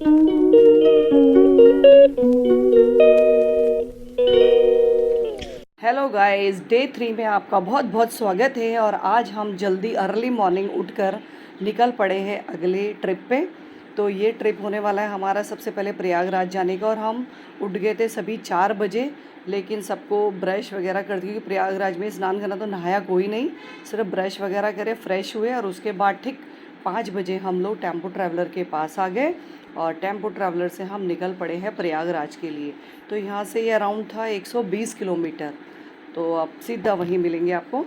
Hello guys, day 3 में आपका बहुत बहुत स्वागत है। और आज हम जल्दी अर्ली मॉर्निंग उठकर निकल पड़े हैं अगले ट्रिप पे। तो ये ट्रिप होने वाला है हमारा सबसे पहले प्रयागराज जाने का। और हम उठ गए थे सभी 4 बजे, लेकिन सबको ब्रश वगैरह कर दिया क्योंकि प्रयागराज में स्नान करना तो नहाया कोई नहीं, सिर्फ ब्रश वगैरह करे, फ्रेश हुए। और उसके बाद ठीक 5 बजे हम लोग टेम्पो ट्रैवलर के पास आ गए और टेम्पो ट्रैवलर से हम निकल पड़े हैं प्रयागराज के लिए। तो यहाँ से ये अराउंड था 120 किलोमीटर। तो अब सीधा वहीं मिलेंगे आपको।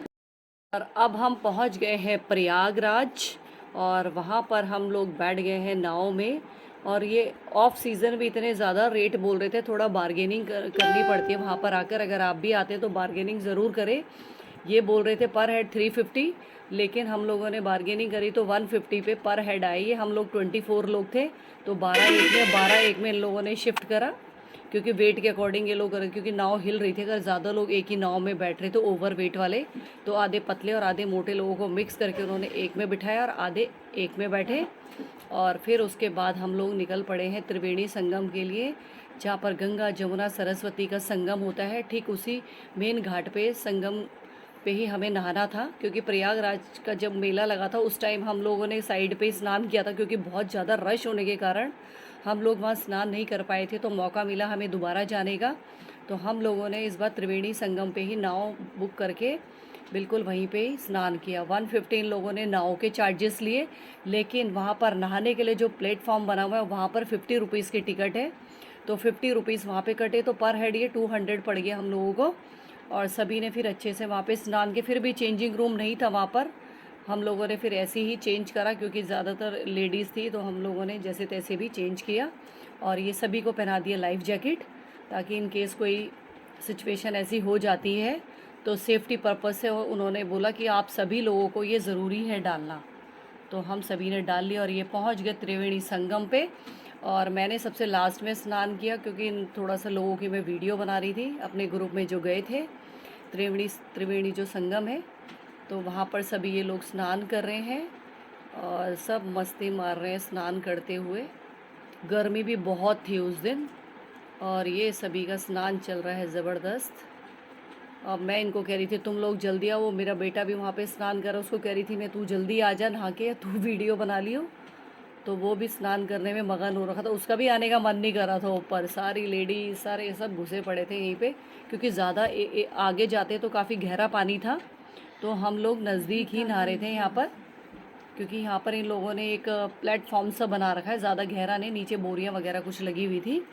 और अब हम पहुंच गए हैं प्रयागराज और वहाँ पर हम लोग बैठ गए हैं नाव में। और ये ऑफ सीज़न भी इतने ज़्यादा रेट बोल रहे थे, थोड़ा बार्गेनिंग करनी पड़ती है वहाँ पर आकर। अगर आप भी आते हैं तो बार्गेनिंग ज़रूर करें। ये बोल रहे थे पर हेड 350, लेकिन हम लोगों ने बार्गेनिंग करी तो 150 पे पर हेड आई है। हम लोग 24 लोग थे तो 12 एक में इन लोगों ने शिफ्ट करा क्योंकि वेट के अकॉर्डिंग ये लोग क्योंकि नाव हिल रही थी। अगर ज़्यादा लोग एक ही नाव में बैठ रहे तो ओवर वेट वाले, तो आधे पतले और आधे मोटे लोगों को मिक्स करके उन्होंने एक में बिठाया और आधे एक में बैठे। और फिर उसके बाद हम लोग निकल पड़े हैं त्रिवेणी संगम के लिए, जहाँ पर गंगा जमुना सरस्वती का संगम होता है। ठीक उसी मेन घाट पे संगम पे ही हमें नहाना था, क्योंकि प्रयागराज का जब मेला लगा था उस टाइम हम लोगों ने साइड पे स्नान किया था, क्योंकि बहुत ज़्यादा रश होने के कारण हम लोग वहाँ स्नान नहीं कर पाए थे। तो मौका मिला हमें दोबारा जाने का, तो हम लोगों ने इस बार त्रिवेणी संगम पे ही नाव बुक करके बिल्कुल वहीं पे ही स्नान किया। 115 लोगों ने नाव के चार्जेस लिए, लेकिन वहाँ पर नहाने के लिए जो प्लेटफॉर्म बना हुआ है वहाँ पर 50 रुपीज़ की टिकट है। तो 50 रुपीज़ वहाँ पे कटे, तो पर हेड ये 200 पड़ गया हम लोगों को। और सभी ने फिर अच्छे से वहाँ पे स्नान के, फिर भी चेंजिंग रूम नहीं था वहाँ पर, हम लोगों ने फिर ऐसे ही चेंज करा क्योंकि ज़्यादातर लेडीज़ थी, तो हम लोगों ने जैसे तैसे भी चेंज किया। और ये सभी को पहना दिया लाइफ जैकेट, ताकि इन केस कोई सिचुएशन ऐसी हो जाती है तो सेफ्टी पर्पज़ से उन्होंने बोला कि आप सभी लोगों को ये ज़रूरी है डालना। तो हम सभी ने डाल लिया और ये पहुंच गए त्रिवेणी संगम पे। और मैंने सबसे लास्ट में स्नान किया क्योंकि थोड़ा सा लोगों की मैं वीडियो बना रही थी अपने ग्रुप में जो गए थे। त्रिवेणी जो संगम है, तो वहाँ पर सभी ये लोग स्नान कर रहे हैं और सब मस्ती मार रहे हैं स्नान करते हुए। गर्मी भी बहुत थी उस दिन और ये सभी का स्नान चल रहा है ज़बरदस्त। अब मैं इनको कह रही थी तुम लोग जल्दी आओ, मेरा बेटा भी वहाँ पे स्नान कर रहा, उसको कह रही थी मैं तू जल्दी आ जा नहा के, तू वीडियो बना लियो। तो वो भी स्नान करने में मगन हो रखा था, उसका भी आने का मन नहीं कर रहा था ऊपर। सारी लेडीज सारे सब घुसे पड़े थे यहीं पे, क्योंकि ज़्यादा आगे जाते तो काफ़ी गहरा पानी था। तो हम लोग नज़दीक ही नहा रहे थे यहाँ पर, क्योंकि यहाँ पर इन लोगों ने एक प्लेटफॉर्म सा बना रखा है, ज़्यादा गहरा नहीं, नीचे बोरियाँ वगैरह कुछ लगी हुई थी।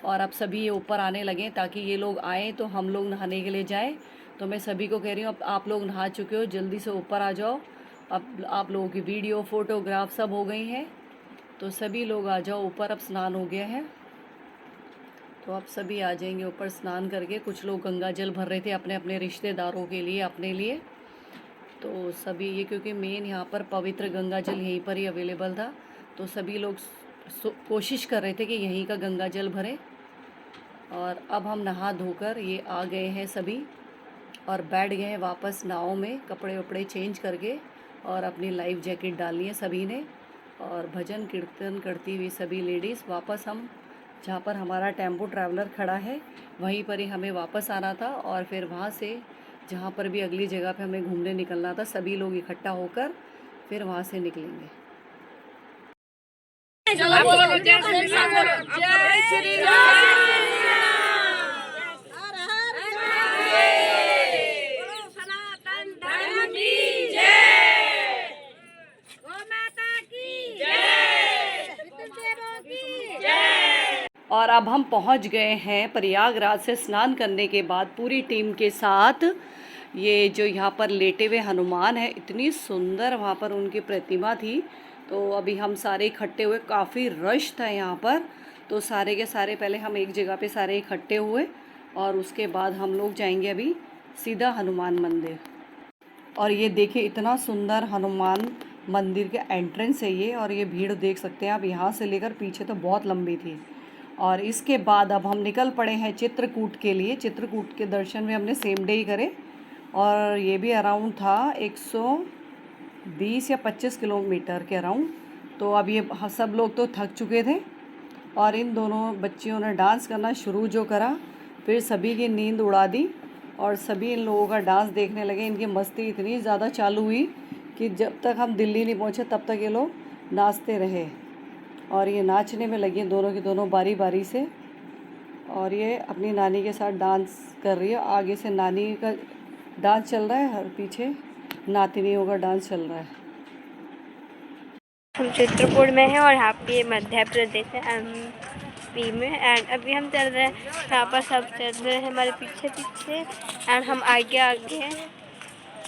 और अब सभी ये ऊपर आने लगे ताकि ये लोग आएँ तो हम लोग नहाने के लिए जाएँ। तो मैं सभी को कह रही हूँ अब आप लोग नहा चुके हो, जल्दी से ऊपर आ जाओ। अब आप लोगों की वीडियो फोटोग्राफ सब हो गई हैं, तो सभी लोग आ जाओ ऊपर, अब स्नान हो गया है। तो अब सभी आ जाएंगे ऊपर स्नान करके। कुछ लोग गंगा जल भर रहे थे अपने अपने रिश्तेदारों के लिए, अपने लिए। तो सभी ये क्योंकि मेन यहाँ पर पवित्र गंगा जल यहीं पर ही अवेलेबल था, तो सभी लोग कोशिश कर रहे थे कि यहीं का गंगा जल भरें। और अब हम नहा धोकर ये आ गए हैं सभी और बैठ गए हैं वापस नाव में, कपड़े वपड़े चेंज करके, और अपनी लाइफ जैकेट डालनी है सभी ने। और भजन कीर्तन करती हुई सभी लेडीज़ वापस, हम जहाँ पर हमारा टेम्पो ट्रैवलर खड़ा है वहीं पर ही हमें वापस आना था। और फिर वहाँ से जहाँ पर भी अगली जगह पे हमें घूमने निकलना था, सभी लोग इकट्ठा होकर फिर वहाँ से निकलेंगे। जय श्री राम। सनातन धर्म की जय, गौ माता की जय, पितृदेवों की जय। और अब हम पहुंच गए हैं प्रयागराज से स्नान करने के बाद पूरी टीम के साथ। ये जो यहाँ पर लेटे हुए हनुमान है, इतनी सुंदर वहाँ पर उनकी प्रतिमा थी। तो अभी हम सारे इकट्ठे हुए, काफ़ी रश था यहाँ पर, तो सारे के सारे पहले हम एक जगह पे सारे इकट्ठे हुए और उसके बाद हम लोग जाएंगे अभी सीधा हनुमान मंदिर। और ये देखिए इतना सुंदर हनुमान मंदिर के एंट्रेंस है ये, और ये भीड़ देख सकते हैं आप, यहाँ से लेकर पीछे तो बहुत लंबी थी। और इसके बाद अब हम निकल पड़े हैं चित्रकूट के लिए। चित्रकूट के दर्शन भी हमने सेम डे ही करे, और ये भी अराउंड था 120 या 25 किलोमीटर के अराउंड। तो अब ये सब लोग तो थक चुके थे, और इन दोनों बच्चियों ने डांस करना शुरू जो करा, फिर सभी की नींद उड़ा दी और सभी इन लोगों का डांस देखने लगे। इनकी मस्ती इतनी ज़्यादा चालू हुई कि जब तक हम दिल्ली नहीं पहुँचे तब तक ये लोग नाचते रहे। और ये नाचने में लगी दोनों की दोनों बारी बारी से, और ये अपनी नानी के साथ डांस कर रही है। आगे से नानी का डांस चल रहा है और पीछे नातिनियों का डांस चल रहा है। हम चित्रकूट में हैं और यहाँ पे मध्य प्रदेश है एमपी में। एंड अभी हम चल रहे हैं, यहाँ पर सब चल रहे हैं हमारे पीछे पीछे एंड हम आगे आगे हैं।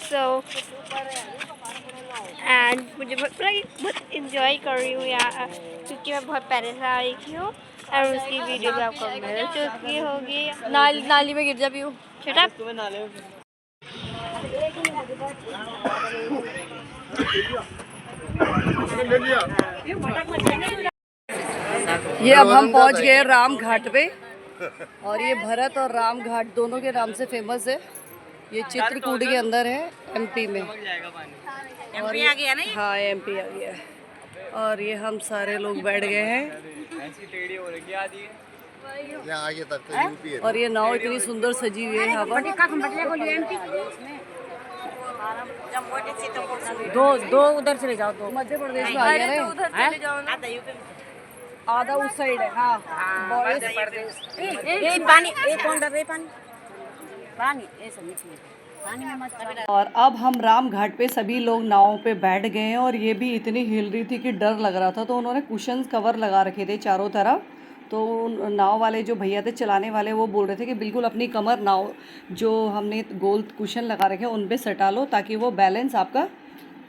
सो एंड मुझे बहुत इंजॉय कर रही हूँ यहाँ, क्योंकि मैं बहुत पहले से आ रही हूँ और उसकी वीडियो भी आपको मिल चुकी होगी। नाली में गिर जा भी हूँ। ये अब हम पहुंच गए राम घाट पे, और ये भरत और राम घाट दोनों के नाम से फेमस है। ये चित्रकूट के अंदर है, एमपी में। एमपी आ गया ना? हाँ, एमपी आ गया। और ये हम सारे लोग बैठ गए हैं, और ये नाव इतनी सुंदर सजी हुई है यहाँ पर। दो उधर चले जाओ, दो मध्य प्रदेश में आ गया ना, आधा उस साइड है। हाँ, पानी कौन डर रहे? पानी ऐसा नहीं, पानी में मत। और अब हम राम घाट पे सभी लोग नाव पे बैठ गए हैं, और ये भी इतनी हिल रही थी कि डर लग रहा था। तो उन्होंने कुशन कवर लगा रखे थे चारों तरफ। तो नाव वाले जो भैया थे चलाने वाले, वो बोल रहे थे कि बिल्कुल अपनी कमर नाव जो हमने गोल कुशन लगा रखे हैं उन पे सटा लो, ताकि वो बैलेंस आपका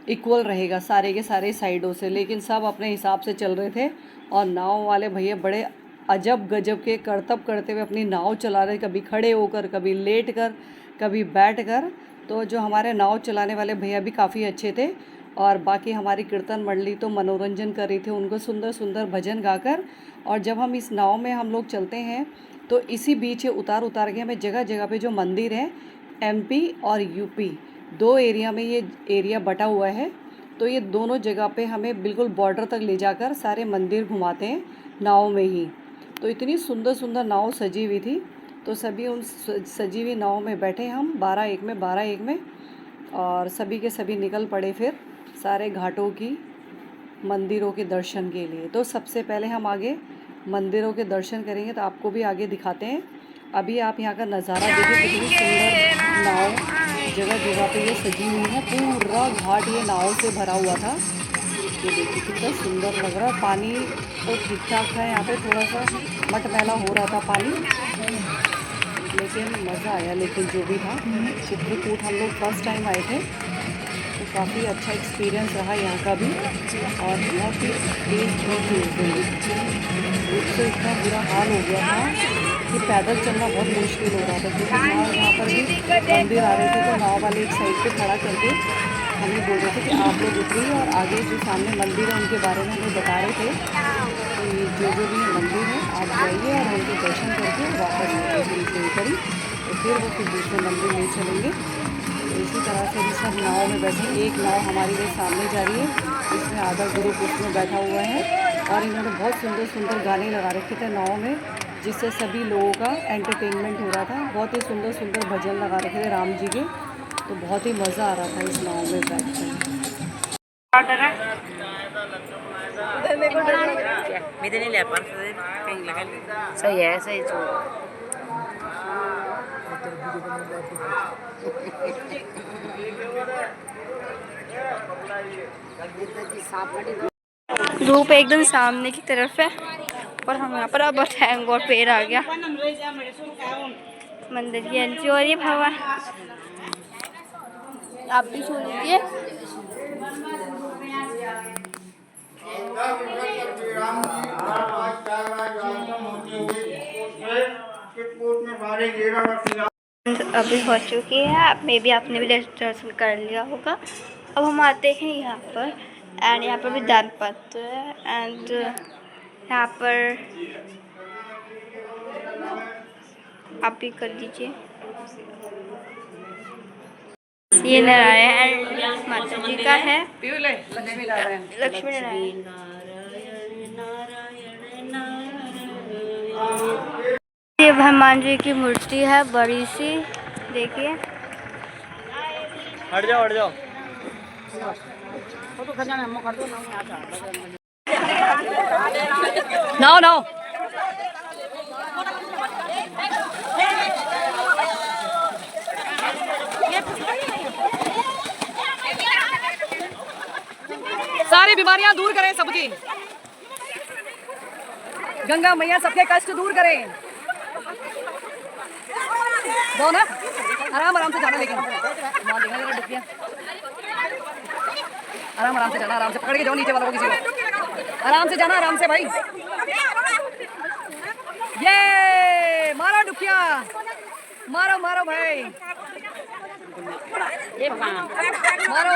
इक्वल रहेगा सारे के सारे साइडों से। लेकिन सब अपने हिसाब से चल रहे थे, और नाव वाले भैया बड़े अजब गजब के करतब करते हुए अपनी नाव चला रहे, कभी खड़े होकर, कभी लेट कर, कभी बैठ कर। तो जो हमारे नाव चलाने वाले भैया भी काफ़ी अच्छे थे, और बाकी हमारी कीर्तन मंडली तो मनोरंजन कर रही थी उनको सुंदर सुंदर भजन गाकर। और जब हम इस नाव में हम लोग चलते हैं तो इसी बीच उतार उतार के हमें जगह जगह पे जो मंदिर है, एमपी और यूपी दो एरिया में ये एरिया बटा हुआ है, तो ये दोनों जगह पे हमें बिल्कुल बॉर्डर तक ले जाकर सारे मंदिर घुमाते हैं नाव में ही। तो इतनी सुंदर सुंदर नाव सजी हुई थी, तो सभी उन सजी हुई नाव में बैठे हम 12 एक में, और सभी के सभी निकल पड़े फिर सारे घाटों की मंदिरों के दर्शन के लिए। तो सबसे पहले हम आगे मंदिरों के दर्शन करेंगे, तो आपको भी आगे दिखाते हैं। अभी आप यहाँ का नज़ारा देखिए, कितनी सुंदर नाव जगह जगह पे ये सजी हुई है। पूरा घाट ये नाव से भरा हुआ था। ये देखिए कितना सुंदर लग रहा है। पानी तो ठीक ठाक था, यहाँ पे थोड़ा सा मटमैला हो रहा था पानी, लेकिन मज़ा आया। लेकिन जो भी था, चित्रकूट हम लोग फर्स्ट टाइम आए थे, तो काफ़ी अच्छा एक्सपीरियंस रहा यहाँ का भी। और बहुत ही तेज़ धूप से इतना बुरा हाल हो गया था कि पैदल चलना बहुत मुश्किल हो रहा था, क्योंकि यहाँ पर भी मंदिर आ रहे थे। तो नाव वाले एक साइड पे खड़ा करके हमें बोल रहे थे कि आप लोग उतरिए, और आगे जो सामने मंदिर है उनके बारे में हमें बता रहे थे कि जो भी मंदिर है आप जाइए और उनके दर्शन करके वापस करी, तो फिर वो फिर दूसरे मंदिर ले चलेंगे। तो इसी तरह से भी सब नाव में बैठे। एक नाव हमारी वो सामने जा रही है, इसमें आधा ग्रुप उसमें बैठा हुआ है, और इन्होंने बहुत सुंदर सुंदर गाने लगा रखे थे नाव में, जिससे सभी लोगों का एंटरटेनमेंट हो रहा था। बहुत ही सुंदर सुंदर भजन लगा रखे थे राम जी के, तो बहुत ही मज़ा आ रहा था इस नाव में बैठ कर। सही है, सही धूप एकदम सामने की तरफ है, और हम यहाँ पर अब थैंक गॉड पेड़ आ गया। मंदिर की एंट्री हो रही है। भगवान आप भी छू लीजिए। अभी हो चुकी है, मे भी आपने भी दर्शन कर लिया होगा। अब हम आते हैं यहाँ पर, एंड यहाँ पर भी दान पत्र है, एंड यहाँ पर आप भी कर दीजिए। ये नारायण माता जी का है, लक्ष्मी नारायण। हनुमान जी की मूर्ति है बड़ी सी, देखिए। हट जाओ हट जाओ। नाओ नाओ। सारी बीमारियां दूर करें सबकी। गंगा मैया सबके कष्ट दूर करें। दो ना, आराम आराम से जाना, लेकिन वहाँ देखना जरा डुबिया। आराम आराम से जाना, आराम से पकड़ के जाओ नीचे वालों को, किसी को आराम से जाना, आराम से भाई। ये मारो डुबिया, मारो मारो भाई, मारो।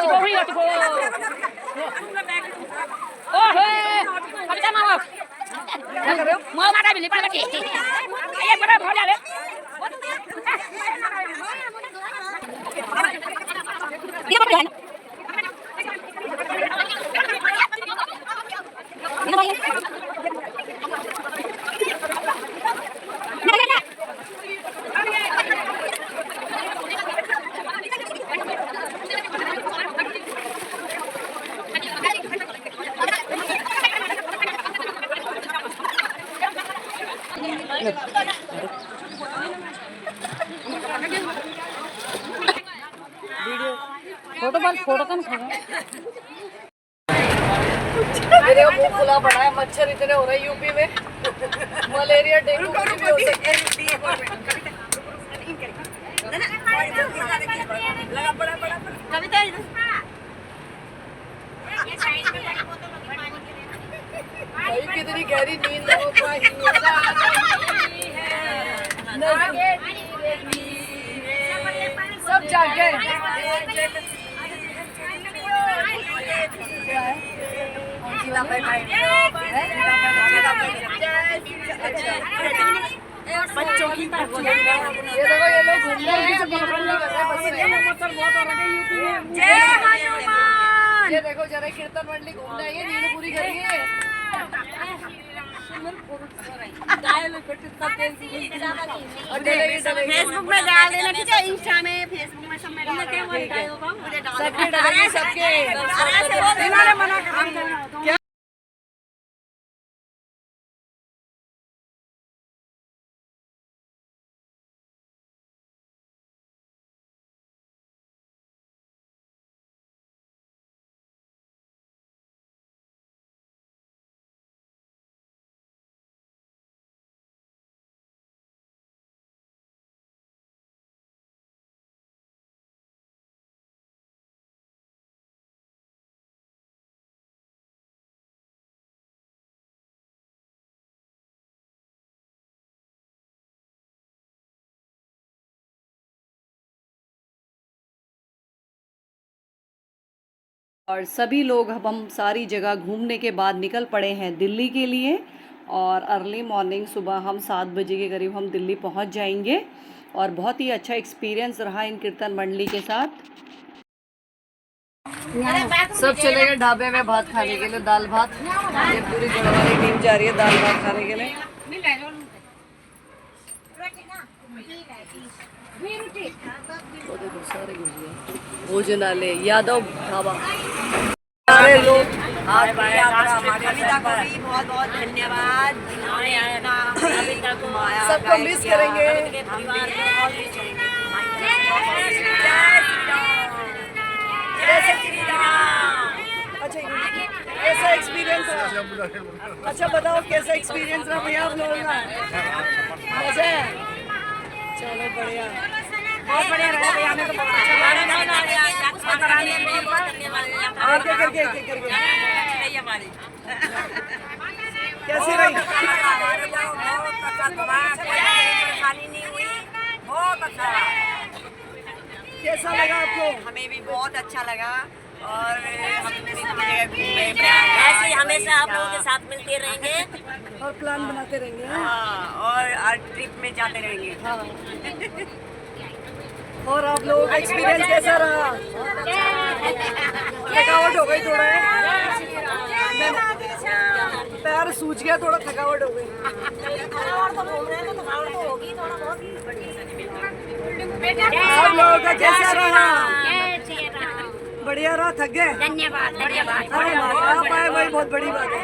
क्या कर रहे हो? फोटो कम खाओ। मेरे मुंह खुला पड़ा है, मच्छर इतने हो रहे हैं यूपी में, मलेरिया डेंगू कुछ भी हो सकता है। भाई कितनी गहरी नींद हो पाई सब जाग गए। बच्चों की ये देखो ये लोग घूमने ये देखो जरा कीर्तन मंडली घूमने आई है, नींद पूरी करिए। फेसबुक में डाल देना, ठीक है? इंस्टा में, फेसबुक में सब में डाल देना। सबके डालेंगे, सबके। इन्होंने मना कर और सभी लोग अब हम सारी जगह घूमने के बाद निकल पड़े हैं दिल्ली के लिए। और अर्ली मॉर्निंग सुबह हम 7 बजे के करीब हम दिल्ली पहुंच जाएंगे। और बहुत ही अच्छा एक्सपीरियंस रहा इन कीर्तन मंडली के साथ। सब चले गए ढाबे में भात खाने के लिए, दाल भात। ये पूरी गढ़वाली टीम जा रही है दाल भात खाने के लिए। सारे भोजनालय यादव ढाबा, सारे लोग बहुत बहुत धन्यवाद। सबको मिस करेंगे। अच्छा कैसा एक्सपीरियंस रहा? अच्छा बताओ कैसा एक्सपीरियंस रहा भैया आप लोगों का? मजा है? चलो बढ़िया, बहुत बढ़िया रहा भैया, हमें तो बहुत अच्छा और क्या करके कैसी रही? परेशानी नहीं हुई, बहुत अच्छा रहा। कैसा लगा आपको? हमें भी बहुत अच्छा लगा। और हम ऐसे ही हमेशा आप लोगों के साथ मिलते रहेंगे और प्लान बनाते रहेंगे। हाँ, और ट्रिप में जाते रहेंगे। हाँ। और आप लोगों का एक्सपीरियंस कैसा रहा? थकावट हो गई थोड़ा है, पैर सूज गया, थोड़ा थकावट हो गई। थकावट तो घूम रहे हैं तो थकावट तो होगी आप लोगों का कैसा रहा? बढ़िया रहा, थक गए? धन्यवाद धन्यवाद। अरे वाह, आप आए वही बहुत बड़ी बात है।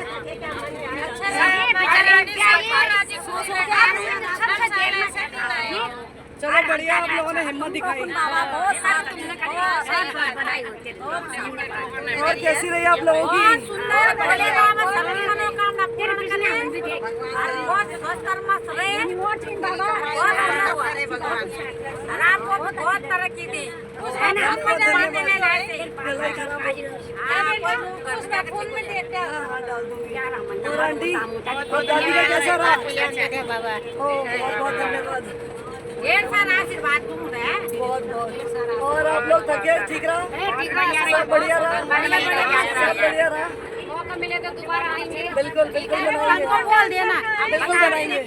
चलो बढ़िया, आप लोगों ने हिम्मत दिखाई। और कैसी रही आप लोगों की? बहुत तरक्की दी। और आंटी और दादी का कैसा रहा? बहुत बहुत धन्यवाद। आशीर्वाद दूँ बहुत बहुत। और आप लोग थके? ठीक रहा? सब बढ़िया रहा? सब बढ़िया रहा? मौका मिले तो दोबारा आएंगे। बिल्कुल बिल्कुल बनाएंगे, बोल देना। बिल्कुल बनाएंगे।